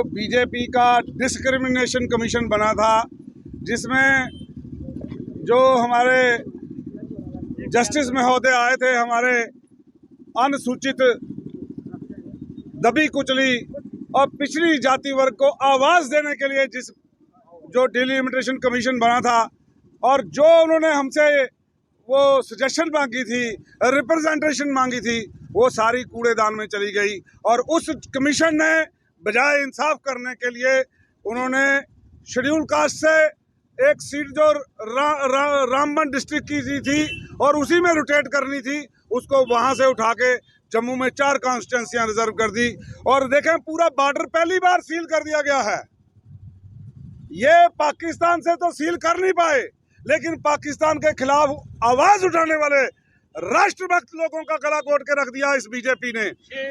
BJP का discrimination commission बना था, जिसमें जो हमारे जस्टिस महोदय आए थे, हमारे अनुसूचित, दबी कुचली और पिछड़ी जाति वर्ग को आवाज़ देने के लिए जो डिलिमिटेशन कमीशन बना था, और जो उन्होंने हमसे वो सजेशन मांगी थी, रिप्रेजेंटेशन मांगी थी, वो सारी कूड़ेदान में चली गई। और उस कमीशन ने बजाय इंसाफ करने के लिए उन्होंने शेड्यूल कास्ट से एक सीट जो रामबन डिस्ट्रिक्ट की थी और उसी में रोटेट करनी थी, उसको वहां से उठा के जम्मू में 4 कॉन्स्टिट्यूंसियां रिजर्व कर दी। और देखें, पूरा बॉर्डर पहली बार सील कर दिया गया है। ये पाकिस्तान से तो सील कर नहीं पाए, लेकिन पाकिस्तान के खिलाफ आवाज उठाने वाले राष्ट्रभक्त लोगों का गला घोट के रख दिया इस बीजेपी ने।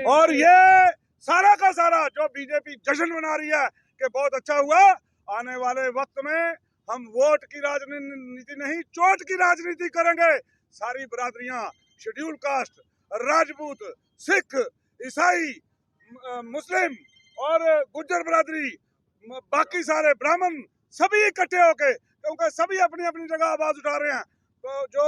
और ये सारा का सारा जो बीजेपी जश्न मना रही है कि बहुत अच्छा हुआ, आने वाले वक्त में हम वोट की राजनीति नहीं, चोट की राजनीति करेंगे। सारी बरादरियां, शेड्यूल कास्ट, राजपूत, सिख, ईसाई, मुस्लिम और गुज्जर बरादरी, बाकी सारे ब्राह्मण, सभी इकट्ठे होके, क्योंकि सभी अपनी अपनी जगह आवाज उठा रहे हैं। तो जो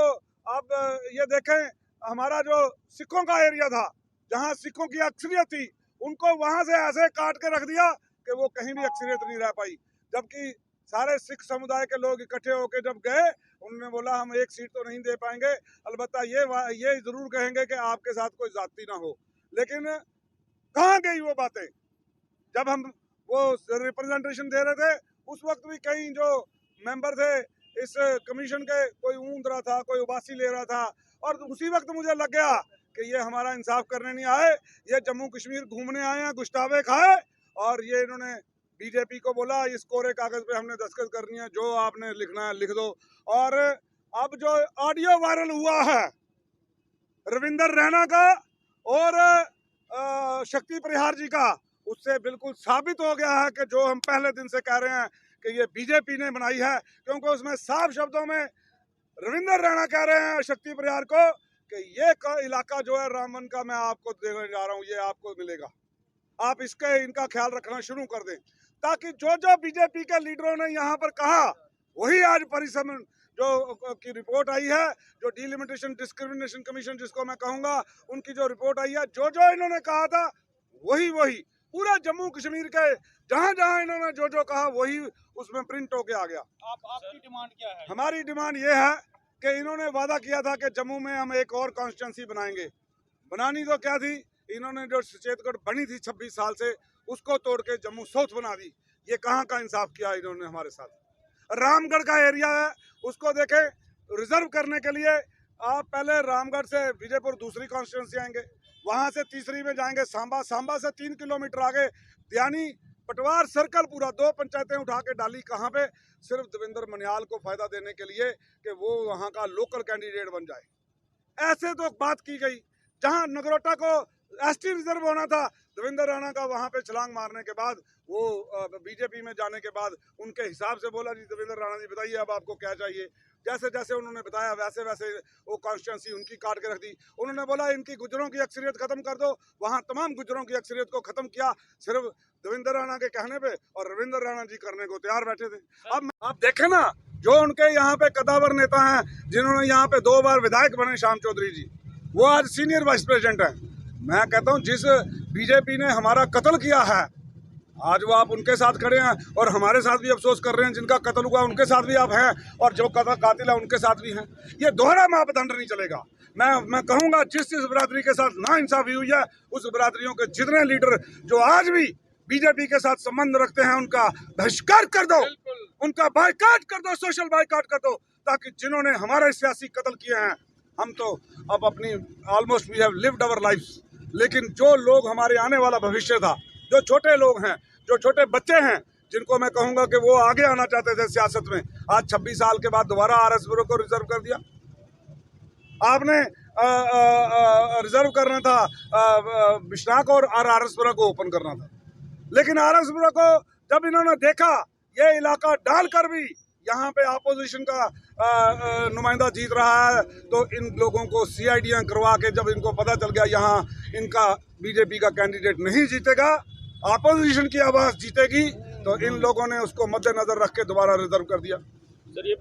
आप ये देखें, हमारा जो सिखों का एरिया था, जहां सिखों की अक्सरियत थी, उनको वहां से ऐसे काट के रख दिया कि वो कहीं भी अक्सरियत नहीं रह पाई। जबकि सारे सिख समुदाय के लोग इकट्ठे होकर जब गए, उन्होंने बोला हम एक सीट तो नहीं दे पाएंगे, अलबत्ता ये जरूर कहेंगे कि आपके साथ कोई जाति ना हो। लेकिन कहाँ गई वो बातें? जब हम वो रिप्रेजेंटेशन दे रहे थे, उस वक्त भी कई जो मेंबर थे इस कमीशन के, कोई ऊंद रहा था, कोई उबासी ले रहा था। और उसी वक्त मुझे लग गया कि ये हमारा इंसाफ करने नहीं आए, ये जम्मू कश्मीर घूमने आए हैं, गुश्तावे खाए। और ये इन्होंने बीजेपी को बोला इस कोरे कागज पे हमने दस्तखत करनी है, जो आपने लिखना है लिख दो। और अब जो ऑडियो वायरल हुआ है रविंदर रैना का और शक्ति परिहार जी का, उससे बिल्कुल साबित हो गया है कि जो हम पहले दिन से कह रहे हैं कि ये बीजेपी ने बनाई है। क्योंकि उसमें साफ शब्दों में रविंदर रैना कह रहे हैं शक्ति परिहार को कि ये इलाका जो है रामबन का, मैं आपको देने जा रहा हूँ, ये आपको मिलेगा, आप इनका ख्याल रखना शुरू कर दें, ताकि जो जो बीजेपी के लीडरों ने यहाँ पर कहा, वही आज परिसमन जो की रिपोर्ट आई है, जो डिलिमिटेशन डिस्क्रिमिनेशन कमीशन जिसको मैं कहूँगा, उनकी जो रिपोर्ट आई है, जो जो इन्होंने कहा था वही पूरा जम्मू कश्मीर के जहाँ जहाँ इन्होंने जो जो कहा वही उसमें प्रिंट होके आ गया। आपकी डिमांड क्या है? हमारी डिमांड ये है कि इन्होंने वादा किया था कि जम्मू में हम एक और कॉन्स्टिट्यूंसी बनाएंगे। बनानी तो क्या थी, इन्होंने जो सचेतगढ़ बनी थी 26 साल से, उसको तोड़ के जम्मू साउथ बना दी। ये कहाँ का इंसाफ किया इन्होंने हमारे साथ। रामगढ़ का एरिया है, उसको देखें, रिजर्व करने के लिए आप पहले रामगढ़ से विजयपुर दूसरी कॉन्स्टिट्यूंसी आएंगे, वहां से तीसरी में जाएंगे सांबा, सांबा से 3 किलोमीटर आगे दियानी पटवार सर्कल, पूरा 2 पंचायतें उठा के डाली। कहाँ पे? सिर्फ देवेंद्र मनियाल को फायदा देने के लिए कि वो वहाँ का लोकल कैंडिडेट बन जाए। ऐसे तो बात की गई। जहाँ नगरोटा को एसटी रिजर्व होना था, देवेंद्र राणा का वहाँ पे छलांग मारने के बाद, वो बीजेपी में जाने के बाद उनके हिसाब से बोला जी देवेंद्र राणा जी बताइए अब आपको क्या चाहिए। जैसे जैसे उन्होंने बताया वैसे वैसे वो कॉन्स्टिट्यूंसी उनकी काट के रख दी। उन्होंने बोला इनकी गुजरों की अक्सरियत खत्म कर दो, वहाँ तमाम गुजरों की अक्सरियत को खत्म किया सिर्फ देवेंद्र राणा के कहने पे, और रविंद्र राणा जी करने को तैयार बैठे थे। अब आप देखें ना, जो उनके यहाँ पे कदावर नेता हैं, जिन्होंने यहाँ पे 2 बार विधायक बने, श्याम चौधरी जी, वो आज सीनियर वाइस प्रेसिडेंट हैं। मैं कहता हूँ जिस बीजेपी ने हमारा कत्ल किया है, आज वो आप उनके साथ खड़े हैं, और हमारे साथ भी अफसोस कर रहे हैं। जिनका कत्ल हुआ उनके साथ भी आप हैं, और जो कातिल है उनके साथ भी हैं। ये दोहरा मापदंड नहीं चलेगा। मैं कहूँगा जिस बरादरी के साथ नाइंसाफी हुई है, उस बरादरियों के जितने लीडर जो आज भी बीजेपी के साथ संबंध रखते हैं, उनका बहिष्कार कर दो, उनका बायकॉट कर दो, सोशल बायकॉट कर दो, ताकि जिन्होंने हमारे सियासी कत्ल किए हैं, हम तो अब अपनी almost we have lived our lifes, लेकिन जो लोग हमारे आने वाला भविष्य था, जो छोटे लोग हैं, जो छोटे बच्चे हैं, जिनको मैं कहूँगा कि वो आगे आना चाहते थे सियासत में, आज 26 साल के बाद दोबारा आरएस ब्यूरो को रिजर्व कर दिया। आपने रिजर्व करना था बिश्नाक और आरएस ब्यूरो को ओपन करना था, लेकिन आरएस ब्यूरो को जब इन्होंने देखा ये इलाका डालकर भी यहाँ पे अपोजिशन का नुमाइंदा जीत रहा है, तो इन लोगों को सीआईडियाँ करवा के जब इनको पता चल गया यहाँ इनका बीजेपी का कैंडिडेट नहीं जीतेगा, अपोजिशन की आवाज़ जीतेगी, तो इन लोगों ने उसको मद्देनजर रख के दोबारा रिजर्व कर दिया। सर ये